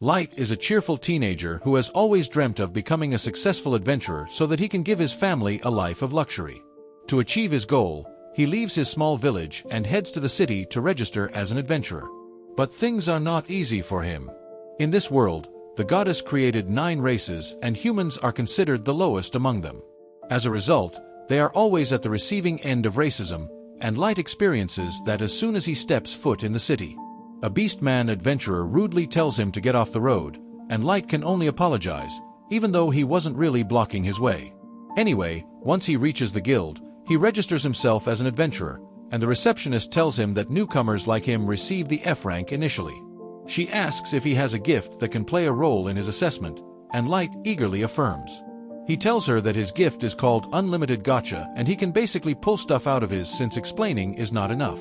Light is a cheerful teenager who has always dreamt of becoming a successful adventurer so that he can give his family a life of luxury. To achieve his goal, he leaves his small village and heads to the city to register as an adventurer. But things are not easy for him. In this world, the goddess created 9 races and humans are considered the lowest among them. As a result, they are always at the receiving end of racism, and Light experiences that as soon as he steps foot in the city. A beastman adventurer rudely tells him to get off the road, and Light can only apologize, even though he wasn't really blocking his way. Anyway, once he reaches the guild, he registers himself as an adventurer, and the receptionist tells him that newcomers like him receive the F rank initially. She asks if he has a gift that can play a role in his assessment, and Light eagerly affirms. He tells her that his gift is called Unlimited Gacha and he can basically pull stuff out of his since explaining is not enough.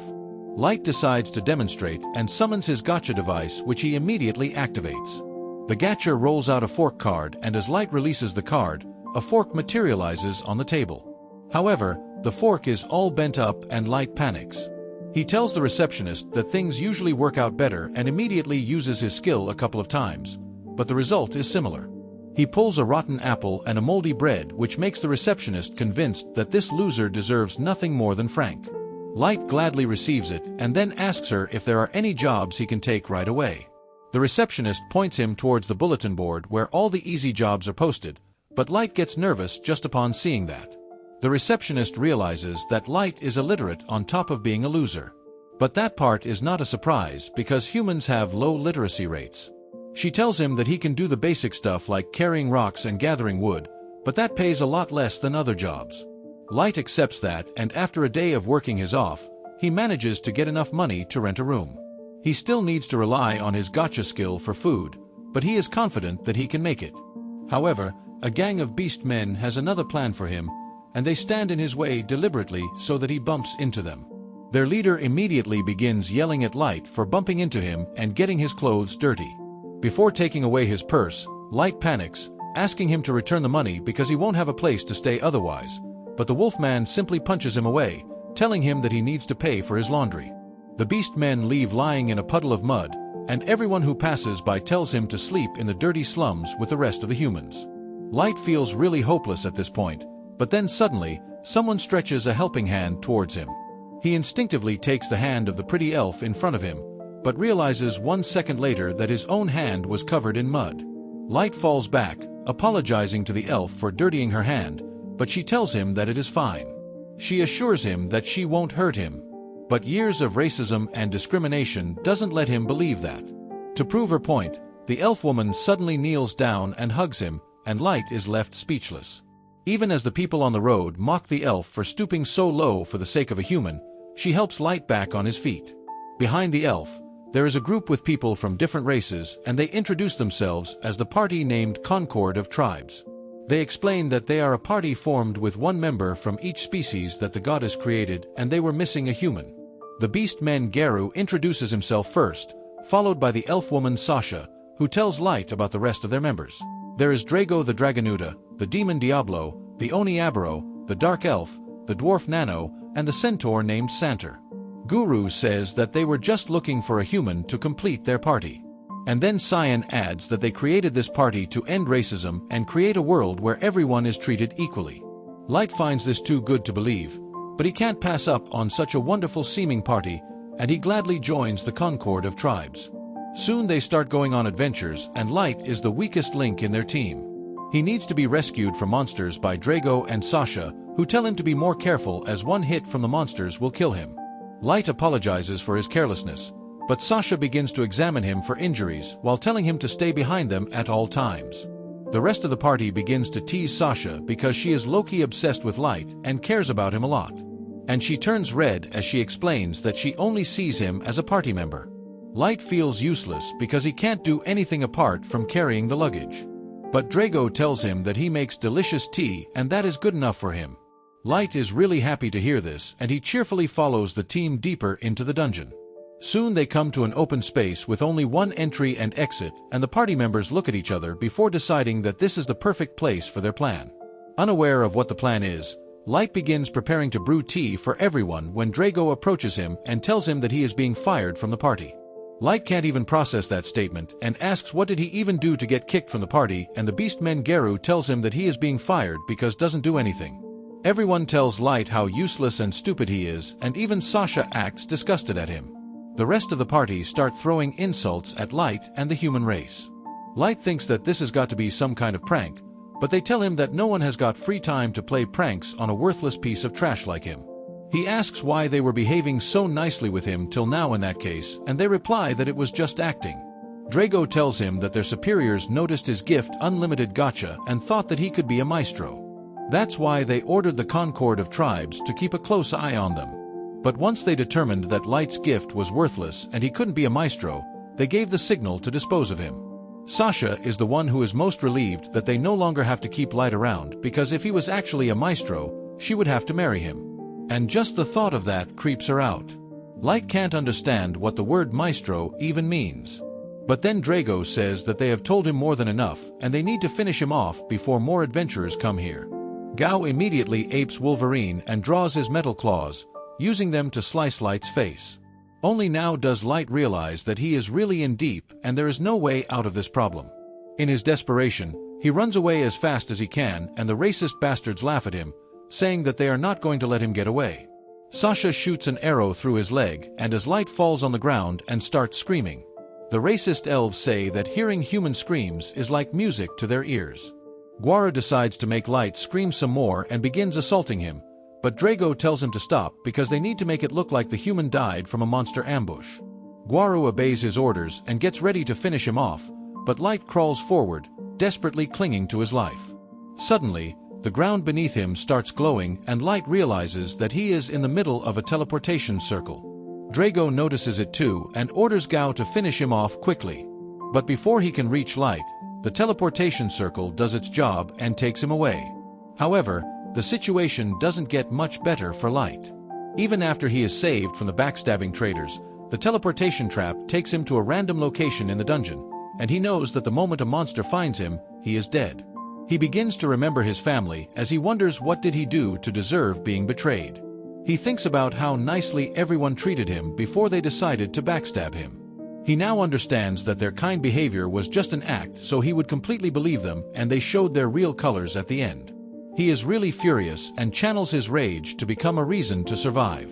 Light decides to demonstrate and summons his gacha device, which he immediately activates. The gacha rolls out a fork card, and as Light releases the card, a fork materializes on the table. However, the fork is all bent up and Light panics. He tells the receptionist that things usually work out better and immediately uses his skill a couple of times, but the result is similar. He pulls a rotten apple and a moldy bread, which makes the receptionist convinced that this loser deserves nothing more than frank. Light gladly receives it and then asks her if there are any jobs he can take right away. The receptionist points him towards the bulletin board where all the easy jobs are posted, but Light gets nervous just upon seeing that. The receptionist realizes that Light is illiterate on top of being a loser. But that part is not a surprise because humans have low literacy rates. She tells him that he can do the basic stuff like carrying rocks and gathering wood, but that pays a lot less than other jobs. Light accepts that, and after a day of working his off, he manages to get enough money to rent a room. He still needs to rely on his gacha skill for food, but he is confident that he can make it. However, a gang of beast men has another plan for him, and they stand in his way deliberately so that he bumps into them. Their leader immediately begins yelling at Light for bumping into him and getting his clothes dirty. Before taking away his purse, Light panics, asking him to return the money because he won't have a place to stay otherwise, but the wolfman simply punches him away, telling him that he needs to pay for his laundry. The beast men leave lying in a puddle of mud, and everyone who passes by tells him to sleep in the dirty slums with the rest of the humans. Light feels really hopeless at this point, but then suddenly, someone stretches a helping hand towards him. He instinctively takes the hand of the pretty elf in front of him, but realizes 1 second later that his own hand was covered in mud. Light falls back, apologizing to the elf for dirtying her hand, but she tells him that it is fine. She assures him that she won't hurt him. But years of racism and discrimination doesn't let him believe that. To prove her point, the elf woman suddenly kneels down and hugs him, and Light is left speechless. Even as the people on the road mock the elf for stooping so low for the sake of a human, she helps Light back on his feet. Behind the elf, there is a group with people from different races, and they introduce themselves as the party named Concord of Tribes. They explain that they are a party formed with one member from each species that the goddess created, and they were missing a human. The beast man Garu introduces himself first, followed by the elf woman Sasha, who tells Light about the rest of their members. There is Drago the Dragonuda, the demon Diablo, the Oni Abaro, the dark elf, the dwarf Nano, and the centaur named Santer. Guru says that they were just looking for a human to complete their party. And then Cyan adds that they created this party to end racism and create a world where everyone is treated equally. Light finds this too good to believe, but he can't pass up on such a wonderful-seeming party, and he gladly joins the Concord of Tribes. Soon they start going on adventures, and Light is the weakest link in their team. He needs to be rescued from monsters by Drago and Sasha, who tell him to be more careful as one hit from the monsters will kill him. Light apologizes for his carelessness, but Sasha begins to examine him for injuries while telling him to stay behind them at all times. The rest of the party begins to tease Sasha because she is low-key obsessed with Light and cares about him a lot. And she turns red as she explains that she only sees him as a party member. Light feels useless because he can't do anything apart from carrying the luggage. But Drago tells him that he makes delicious tea and that is good enough for him. Light is really happy to hear this, and he cheerfully follows the team deeper into the dungeon. Soon they come to an open space with only one entry and exit, and the party members look at each other before deciding that this is the perfect place for their plan. Unaware of what the plan is, Light begins preparing to brew tea for everyone when Drago approaches him and tells him that he is being fired from the party. Light can't even process that statement and asks what did he even do to get kicked from the party, and the beastman Geru tells him that he is being fired because doesn't do anything. Everyone tells Light how useless and stupid he is, and even Sasha acts disgusted at him. The rest of the party start throwing insults at Light and the human race. Light thinks that this has got to be some kind of prank, but they tell him that no one has got free time to play pranks on a worthless piece of trash like him. He asks why they were behaving so nicely with him till now in that case, and they reply that it was just acting. Drago tells him that their superiors noticed his gift Unlimited Gacha and thought that he could be a maestro. That's why they ordered the Concord of Tribes to keep a close eye on them. But once they determined that Light's gift was worthless and he couldn't be a maestro, they gave the signal to dispose of him. Sasha is the one who is most relieved that they no longer have to keep Light around, because if he was actually a maestro, she would have to marry him. And just the thought of that creeps her out. Light can't understand what the word maestro even means. But then Drago says that they have told him more than enough and they need to finish him off before more adventurers come here. Gao immediately apes Wolverine and draws his metal claws, using them to slice Light's face. Only now does Light realize that he is really in deep and there is no way out of this problem. In his desperation, he runs away as fast as he can, and the racist bastards laugh at him, saying that they are not going to let him get away. Sasha shoots an arrow through his leg, and as Light falls on the ground and starts screaming. The racist elves say that hearing human screams is like music to their ears. Guara decides to make Light scream some more and begins assaulting him, but Drago tells him to stop because they need to make it look like the human died from a monster ambush. Guaru obeys his orders and gets ready to finish him off, but Light crawls forward, desperately clinging to his life. Suddenly, the ground beneath him starts glowing and Light realizes that he is in the middle of a teleportation circle. Drago notices it too and orders Gao to finish him off quickly. But before he can reach Light, the teleportation circle does its job and takes him away. However, the situation doesn't get much better for Light. Even after he is saved from the backstabbing traders, the teleportation trap takes him to a random location in the dungeon, and he knows that the moment a monster finds him, he is dead. He begins to remember his family as he wonders what did he do to deserve being betrayed. He thinks about how nicely everyone treated him before they decided to backstab him. He now understands that their kind behavior was just an act, so he would completely believe them, and they showed their real colors at the end. He is really furious and channels his rage to become a reason to survive.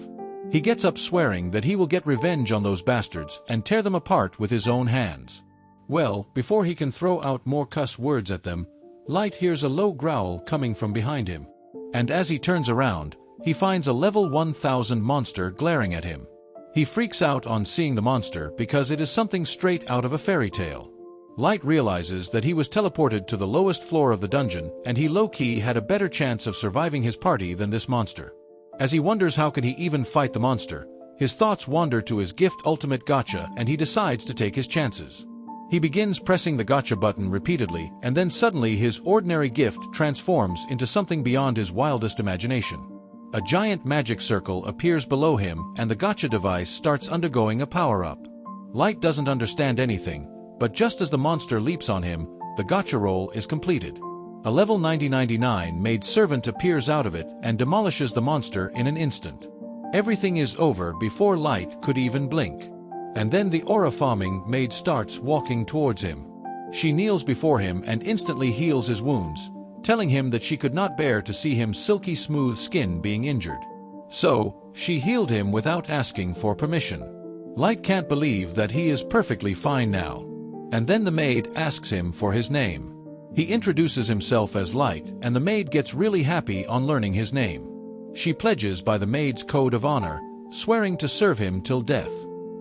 He gets up swearing that he will get revenge on those bastards and tear them apart with his own hands. Well, before he can throw out more cuss words at them, Light hears a low growl coming from behind him. And as he turns around, he finds a level 1000 monster glaring at him. He freaks out on seeing the monster because it is something straight out of a fairy tale. Light realizes that he was teleported to the lowest floor of the dungeon and he low-key had a better chance of surviving his party than this monster. As he wonders how could he even fight the monster, his thoughts wander to his gift Ultimate Gacha and he decides to take his chances. He begins pressing the Gacha button repeatedly and then suddenly his ordinary gift transforms into something beyond his wildest imagination. A giant magic circle appears below him and the Gacha device starts undergoing a power-up. Light doesn't understand anything, but just as the monster leaps on him, the Gacha roll is completed. A level 9099 maid servant appears out of it and demolishes the monster in an instant. Everything is over before Light could even blink. And then the aura-farming maid starts walking towards him. She kneels before him and instantly heals his wounds, telling him that she could not bear to see him silky smooth skin being injured. So, she healed him without asking for permission. Light can't believe that he is perfectly fine now. And then the maid asks him for his name. He introduces himself as Light and the maid gets really happy on learning his name. She pledges by the maid's code of honor, swearing to serve him till death.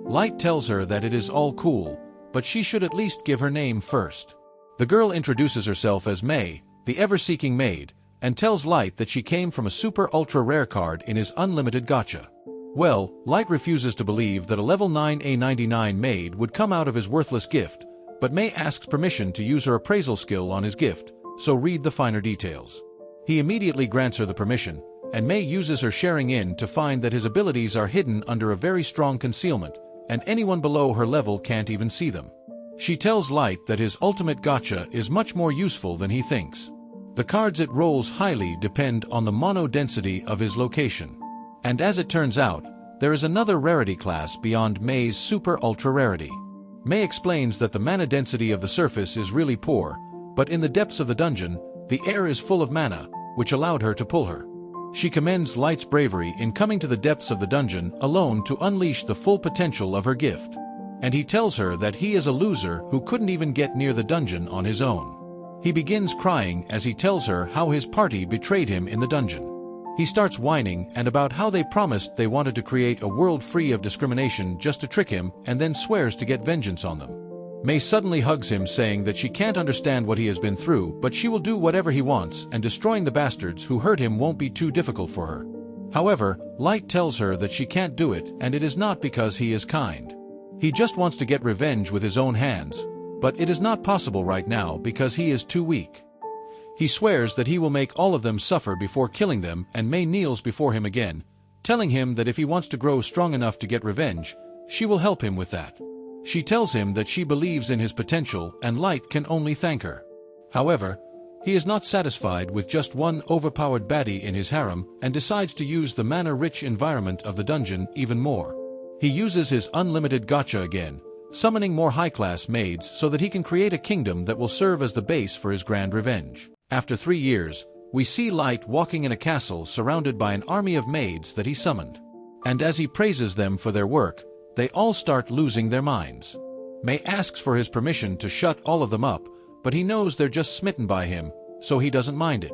Light tells her that it is all cool, but she should at least give her name first. The girl introduces herself as May, the ever-seeking maid, and tells Light that she came from a super-ultra-rare card in his Unlimited Gacha. Well, Light refuses to believe that a level 9A99 maid would come out of his worthless gift, but May asks permission to use her appraisal skill on his gift, so read the finer details. He immediately grants her the permission, and May uses her sharing in to find that his abilities are hidden under a very strong concealment, and anyone below her level can't even see them. She tells Light that his Ultimate Gacha is much more useful than he thinks. The cards it rolls highly depend on the mono density of his location. And as it turns out, there is another rarity class beyond May's super ultra rarity. May explains that the mana density of the surface is really poor, but in the depths of the dungeon, the air is full of mana, which allowed her to pull her. She commends Light's bravery in coming to the depths of the dungeon alone to unleash the full potential of her gift. And he tells her that he is a loser who couldn't even get near the dungeon on his own. He begins crying as he tells her how his party betrayed him in the dungeon. He starts whining and about how they promised they wanted to create a world free of discrimination just to trick him, and then swears to get vengeance on them. May suddenly hugs him, saying that she can't understand what he has been through, but she will do whatever he wants, and destroying the bastards who hurt him won't be too difficult for her. However, Light tells her that she can't do it, and it is not because he is kind. He just wants to get revenge with his own hands, but it is not possible right now because he is too weak. He swears that he will make all of them suffer before killing them, and May kneels before him again, telling him that if he wants to grow strong enough to get revenge, she will help him with that. She tells him that she believes in his potential and Light can only thank her. However, he is not satisfied with just one overpowered baddie in his harem and decides to use the mana-rich environment of the dungeon even more. He uses his Unlimited Gacha again, summoning more high-class maids so that he can create a kingdom that will serve as the base for his grand revenge. After 3 years, we see Light walking in a castle surrounded by an army of maids that he summoned. And as he praises them for their work, they all start losing their minds. May asks for his permission to shut all of them up, but he knows they're just smitten by him, so he doesn't mind it.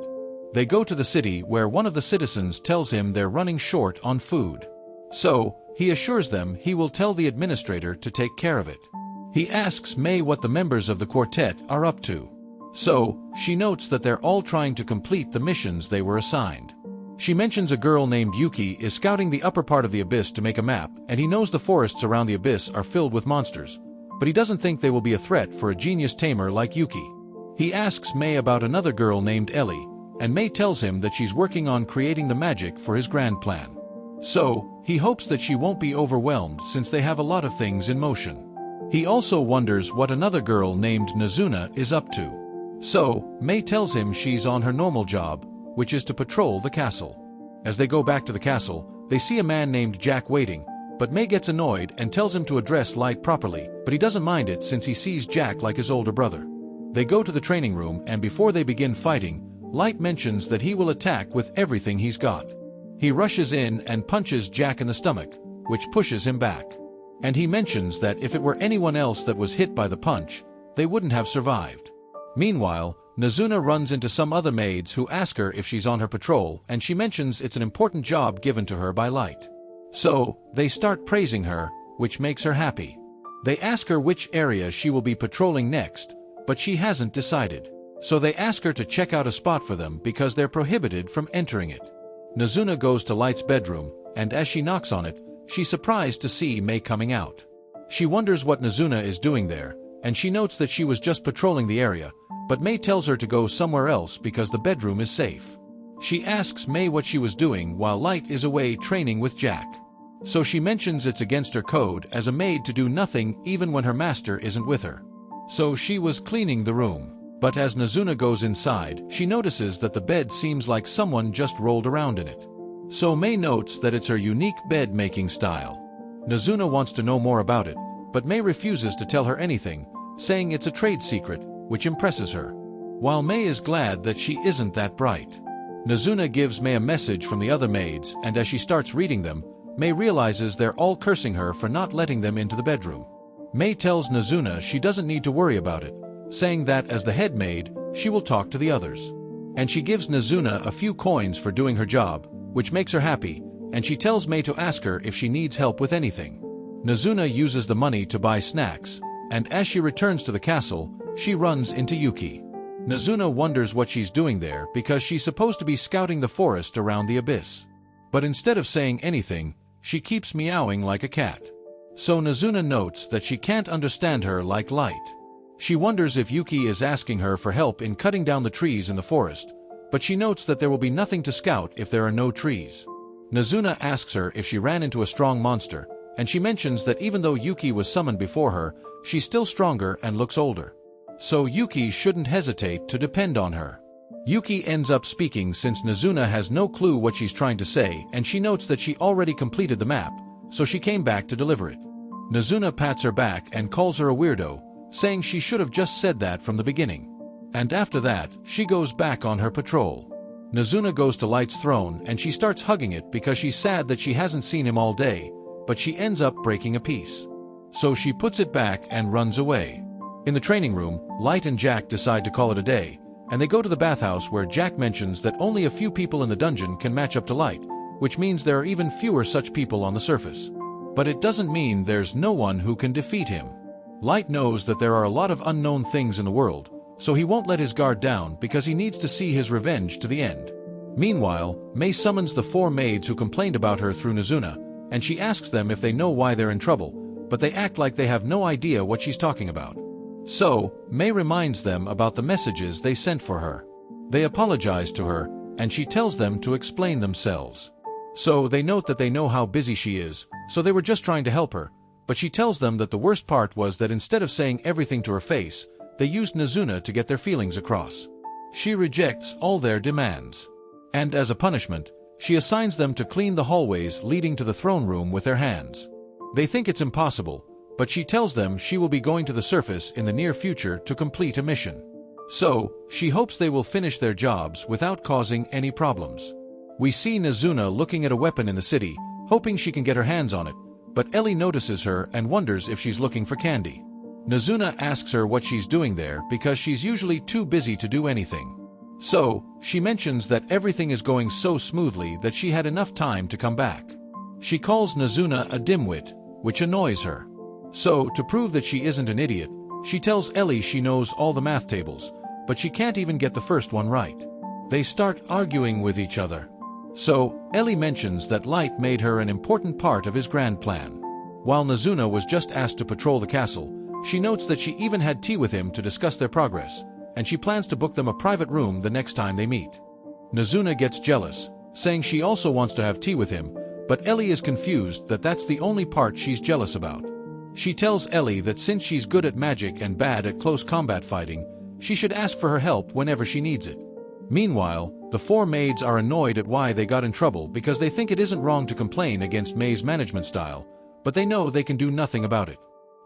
They go to the city where one of the citizens tells him they're running short on food. So, he assures them he will tell the administrator to take care of it. He asks May what the members of the quartet are up to. So, she notes that they're all trying to complete the missions they were assigned. She mentions a girl named Yuki is scouting the upper part of the abyss to make a map, and he knows the forests around the abyss are filled with monsters, but he doesn't think they will be a threat for a genius tamer like Yuki. He asks May about another girl named Ellie, and May tells him that she's working on creating the magic for his grand plan. So, he hopes that she won't be overwhelmed since they have a lot of things in motion. He also wonders what another girl named Nazuna is up to. So, May tells him she's on her normal job, which is to patrol the castle. As they go back to the castle, they see a man named Jack waiting, but May gets annoyed and tells him to address Light properly, but he doesn't mind it since he sees Jack like his older brother. They go to the training room, and before they begin fighting, Light mentions that he will attack with everything he's got. He rushes in and punches Jack in the stomach, which pushes him back. And he mentions that if it were anyone else that was hit by the punch, they wouldn't have survived. Meanwhile, Nazuna runs into some other maids who ask her if she's on her patrol, and she mentions it's an important job given to her by Light. So, they start praising her, which makes her happy. They ask her which area she will be patrolling next, but she hasn't decided. So they ask her to check out a spot for them because they're prohibited from entering it. Nazuna goes to Light's bedroom, and as she knocks on it, she's surprised to see May coming out. She wonders what Nazuna is doing there, and she notes that she was just patrolling the area, but May tells her to go somewhere else because the bedroom is safe. She asks May what she was doing while Light is away training with Jack. So she mentions it's against her code as a maid to do nothing even when her master isn't with her. So she was cleaning the room. But as Nazuna goes inside, she notices that the bed seems like someone just rolled around in it. So May notes that it's her unique bed-making style. Nazuna wants to know more about it, but May refuses to tell her anything, saying it's a trade secret, which impresses her. While May is glad that she isn't that bright. Nazuna gives May a message from the other maids, and as she starts reading them, May realizes they're all cursing her for not letting them into the bedroom. May tells Nazuna she doesn't need to worry about it, saying that as the head maid, she will talk to the others. And she gives Nazuna a few coins for doing her job, which makes her happy, and she tells May to ask her if she needs help with anything. Nazuna uses the money to buy snacks, and as she returns to the castle, she runs into Yuki. Nazuna wonders what she's doing there because she's supposed to be scouting the forest around the abyss. But instead of saying anything, she keeps meowing like a cat. So Nazuna notes that she can't understand her like Light. She wonders if Yuki is asking her for help in cutting down the trees in the forest, but she notes that there will be nothing to scout if there are no trees. Nazuna asks her if she ran into a strong monster, and she mentions that even though Yuki was summoned before her, she's still stronger and looks older. So Yuki shouldn't hesitate to depend on her. Yuki ends up speaking since Nazuna has no clue what she's trying to say, and she notes that she already completed the map, so she came back to deliver it. Nazuna pats her back and calls her a weirdo, saying she should have just said that from the beginning. And after that, she goes back on her patrol. Nazuna goes to Light's throne and she starts hugging it because she's sad that she hasn't seen him all day, but she ends up breaking a piece. So she puts it back and runs away. In the training room, Light and Jack decide to call it a day, and they go to the bathhouse where Jack mentions that only a few people in the dungeon can match up to Light, which means there are even fewer such people on the surface. But it doesn't mean there's no one who can defeat him. Light knows that there are a lot of unknown things in the world, so he won't let his guard down because he needs to see his revenge to the end. Meanwhile, Mei summons the 4 maids who complained about her through Nazuna, and she asks them if they know why they're in trouble, but they act like they have no idea what she's talking about. So, Mei reminds them about the messages they sent for her. They apologize to her, and she tells them to explain themselves. So they note that they know how busy she is, so they were just trying to help her, but she tells them that the worst part was that instead of saying everything to her face, they used Nazuna to get their feelings across. She rejects all their demands. And as a punishment, she assigns them to clean the hallways leading to the throne room with their hands. They think it's impossible, but she tells them she will be going to the surface in the near future to complete a mission. So, she hopes they will finish their jobs without causing any problems. We see Nazuna looking at a weapon in the city, hoping she can get her hands on it, but Ellie notices her and wonders if she's looking for candy. Nazuna asks her what she's doing there because she's usually too busy to do anything. So, she mentions that everything is going so smoothly that she had enough time to come back. She calls Nazuna a dimwit, which annoys her. So, to prove that she isn't an idiot, she tells Ellie she knows all the math tables, but she can't even get the first one right. They start arguing with each other. So, Ellie mentions that Light made her an important part of his grand plan. While Nazuna was just asked to patrol the castle, she notes that she even had tea with him to discuss their progress, and she plans to book them a private room the next time they meet. Nazuna gets jealous, saying she also wants to have tea with him, but Ellie is confused that that's the only part she's jealous about. She tells Ellie that since she's good at magic and bad at close combat fighting, she should ask for her help whenever she needs it. Meanwhile, the 4 maids are annoyed at why they got in trouble because they think it isn't wrong to complain against Mei's management style, but they know they can do nothing about it.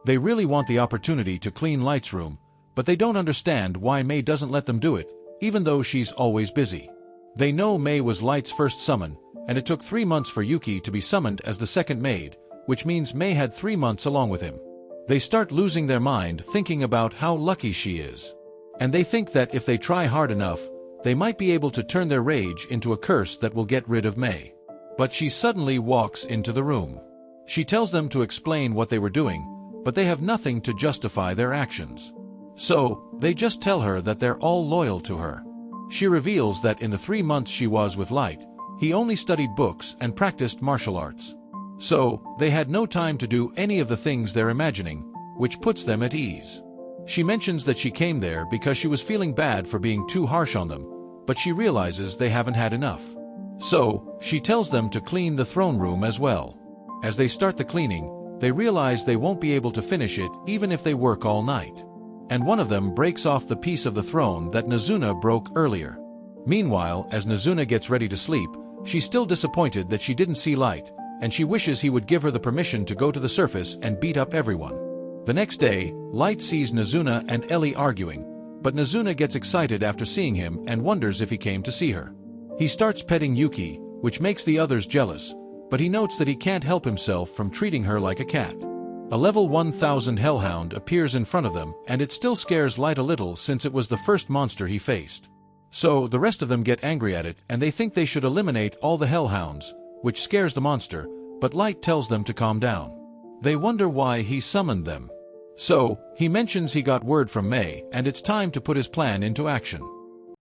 They really want the opportunity to clean Light's room, but they don't understand why Mei doesn't let them do it, even though she's always busy. They know Mei was Light's first summon, and it took 3 months for Yuki to be summoned as the second maid, which means Mei had 3 months along with him. They start losing their mind thinking about how lucky she is. And they think that if they try hard enough, they might be able to turn their rage into a curse that will get rid of Mei. But she suddenly walks into the room. She tells them to explain what they were doing, but they have nothing to justify their actions. So, they just tell her that they're all loyal to her. She reveals that in the 3 months she was with Light, he only studied books and practiced martial arts. So, they had no time to do any of the things they're imagining, which puts them at ease. She mentions that she came there because she was feeling bad for being too harsh on them, but she realizes they haven't had enough. So, she tells them to clean the throne room as well. As they start the cleaning, they realize they won't be able to finish it even if they work all night. And one of them breaks off the piece of the throne that Nazuna broke earlier. Meanwhile, as Nazuna gets ready to sleep, she's still disappointed that she didn't see Light, and she wishes he would give her the permission to go to the surface and beat up everyone. The next day, Light sees Nazuna and Ellie arguing, but Nazuna gets excited after seeing him and wonders if he came to see her. He starts petting Yuki, which makes the others jealous, but he notes that he can't help himself from treating her like a cat. A level 1000 hellhound appears in front of them, and it still scares Light a little since it was the first monster he faced. So the rest of them get angry at it and they think they should eliminate all the hellhounds, which scares the monster, but Light tells them to calm down. They wonder why he summoned them. So, he mentions he got word from Mei and it's time to put his plan into action.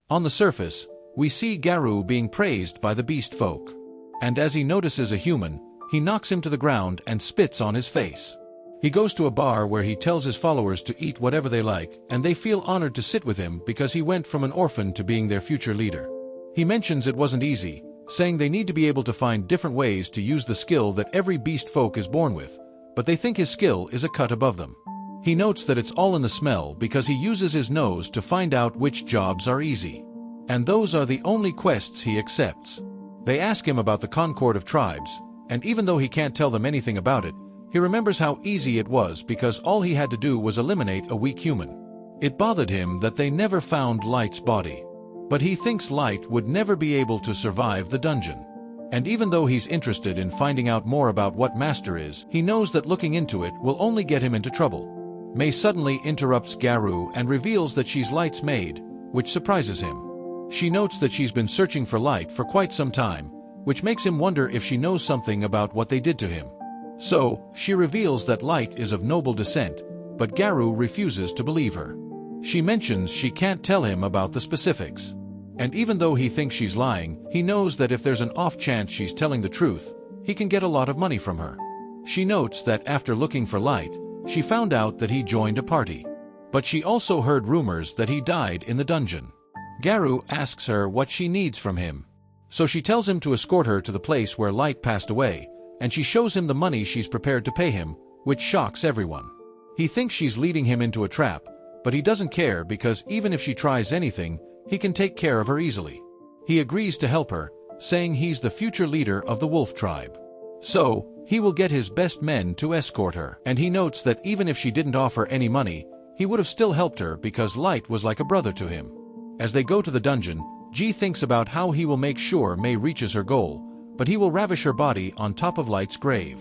On the surface, we see Garou being praised by the beast folk. And as he notices a human, he knocks him to the ground and spits on his face. He goes to a bar where he tells his followers to eat whatever they like, and they feel honored to sit with him because he went from an orphan to being their future leader. He mentions it wasn't easy, saying they need to be able to find different ways to use the skill that every beast folk is born with, but they think his skill is a cut above them. He notes that it's all in the smell because he uses his nose to find out which jobs are easy. And those are the only quests he accepts. They ask him about the Concord of Tribes, And even though he can't tell them anything about it, he remembers how easy it was because all he had to do was eliminate a weak human. It bothered him that they never found Light's body. But he thinks Light would never be able to survive the dungeon. And even though he's interested in finding out more about what Master is, he knows that looking into it will only get him into trouble. May suddenly interrupts Garou and reveals that she's Light's maid, which surprises him. She notes that she's been searching for Light for quite some time, which makes him wonder if she knows something about what they did to him. So, she reveals that Light is of noble descent, but Garou refuses to believe her. She mentions she can't tell him about the specifics. And even though he thinks she's lying, he knows that if there's an off chance she's telling the truth, he can get a lot of money from her. She notes that after looking for Light, she found out that he joined a party. But she also heard rumors that he died in the dungeon. Garou asks her what she needs from him. So she tells him to escort her to the place where Light passed away, and she shows him the money she's prepared to pay him, which shocks everyone. He thinks she's leading him into a trap, but he doesn't care because even if she tries anything, he can take care of her easily. He agrees to help her, saying he's the future leader of the wolf tribe. So, he will get his best men to escort her, and he notes that even if she didn't offer any money, he would have still helped her because Light was like a brother to him. As they go to the dungeon, Ji thinks about how he will make sure Mei reaches her goal, but he will ravish her body on top of Light's grave.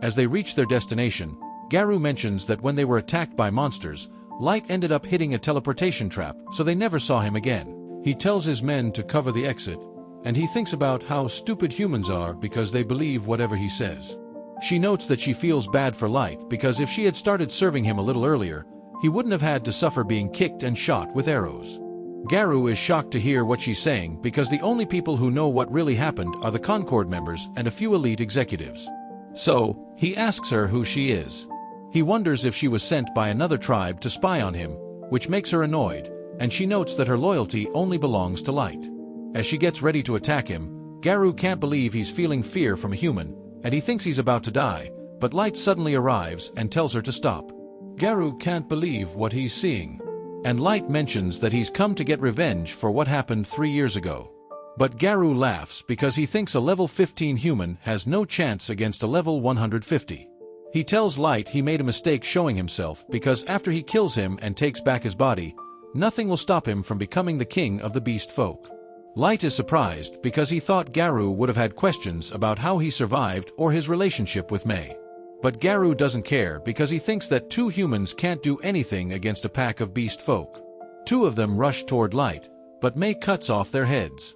As they reach their destination, Garou mentions that when they were attacked by monsters, Light ended up hitting a teleportation trap, so they never saw him again. He tells his men to cover the exit, and he thinks about how stupid humans are because they believe whatever he says. She notes that she feels bad for Light because if she had started serving him a little earlier, he wouldn't have had to suffer being kicked and shot with arrows. Garou is shocked to hear what she's saying because the only people who know what really happened are the Concord members and a few elite executives. So, he asks her who she is. He wonders if she was sent by another tribe to spy on him, which makes her annoyed, and she notes that her loyalty only belongs to Light. As she gets ready to attack him, Garou can't believe he's feeling fear from a human, and he thinks he's about to die, but Light suddenly arrives and tells her to stop. Garou can't believe what he's seeing. And Light mentions that he's come to get revenge for what happened 3 years ago. But Garou laughs because he thinks a level 15 human has no chance against a level 150. He tells Light he made a mistake showing himself because after he kills him and takes back his body, nothing will stop him from becoming the king of the beast folk. Light is surprised because he thought Garou would have had questions about how he survived or his relationship with Mei. But Garou doesn't care because he thinks that 2 humans can't do anything against a pack of beast folk. 2 of them rush toward Light, but Mei cuts off their heads.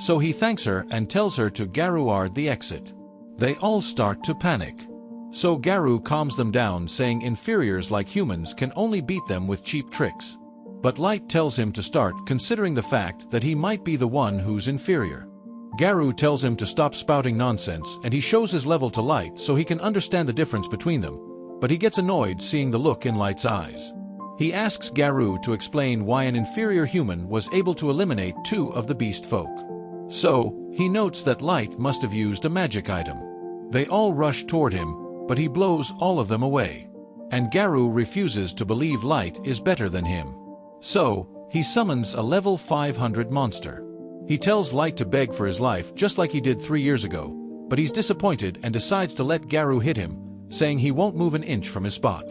So he thanks her and tells her to Garouard the exit. They all start to panic. So Garou calms them down, saying inferiors like humans can only beat them with cheap tricks. But Light tells him to start considering the fact that he might be the one who's inferior. Garou tells him to stop spouting nonsense and he shows his level to Light so he can understand the difference between them, but he gets annoyed seeing the look in Light's eyes. He asks Garou to explain why an inferior human was able to eliminate 2 of the beast folk. So, he notes that Light must have used a magic item. They all rush toward him, but he blows all of them away. And Garou refuses to believe Light is better than him. So, he summons a level 500 monster. He tells Light to beg for his life just like he did 3 years ago, but he's disappointed and decides to let Garou hit him, saying he won't move an inch from his spot.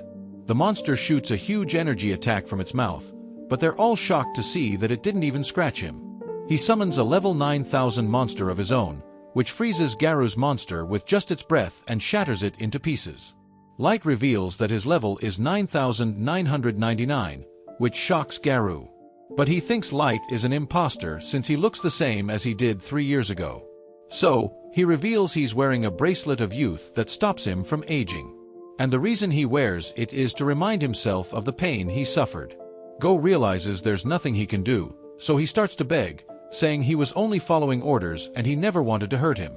The monster shoots a huge energy attack from its mouth, but they're all shocked to see that it didn't even scratch him. He summons a level 9000 monster of his own, which freezes Garou's monster with just its breath and shatters it into pieces. Light reveals that his level is 9999, which shocks Garou. But he thinks Light is an imposter since he looks the same as he did 3 years ago. So, he reveals he's wearing a bracelet of youth that stops him from aging. And the reason he wears it is to remind himself of the pain he suffered. Go realizes there's nothing he can do, so he starts to beg, saying he was only following orders and he never wanted to hurt him.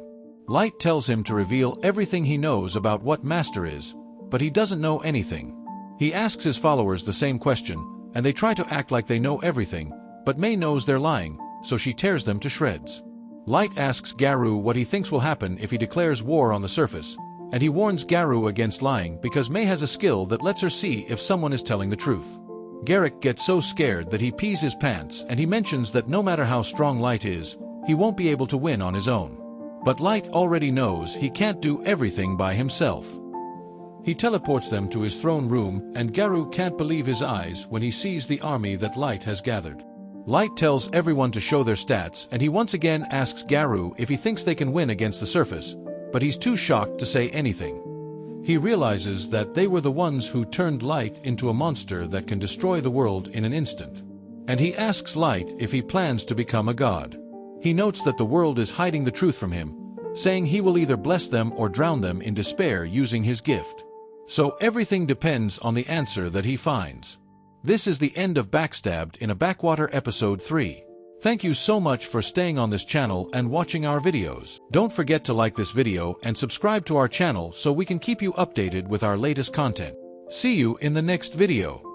Light tells him to reveal everything he knows about what Master is, but he doesn't know anything. He asks his followers the same question, and they try to act like they know everything, but Mei knows they're lying, so she tears them to shreds. Light asks Garou what he thinks will happen if he declares war on the surface, and he warns Garou against lying because Mei has a skill that lets her see if someone is telling the truth. Garrick gets so scared that he pees his pants and he mentions that no matter how strong Light is, he won't be able to win on his own. But Light already knows he can't do everything by himself. He teleports them to his throne room, and Garu can't believe his eyes when he sees the army that Light has gathered. Light tells everyone to show their stats, and he once again asks Garu if he thinks they can win against the surface, but he's too shocked to say anything. He realizes that they were the ones who turned Light into a monster that can destroy the world in an instant. And he asks Light if he plans to become a god. He notes that the world is hiding the truth from him, saying he will either bless them or drown them in despair using his gift. So everything depends on the answer that he finds. This is the end of Backstabbed in a Backwater episode 3. Thank you so much for staying on this channel and watching our videos. Don't forget to like this video and subscribe to our channel so we can keep you updated with our latest content. See you in the next video.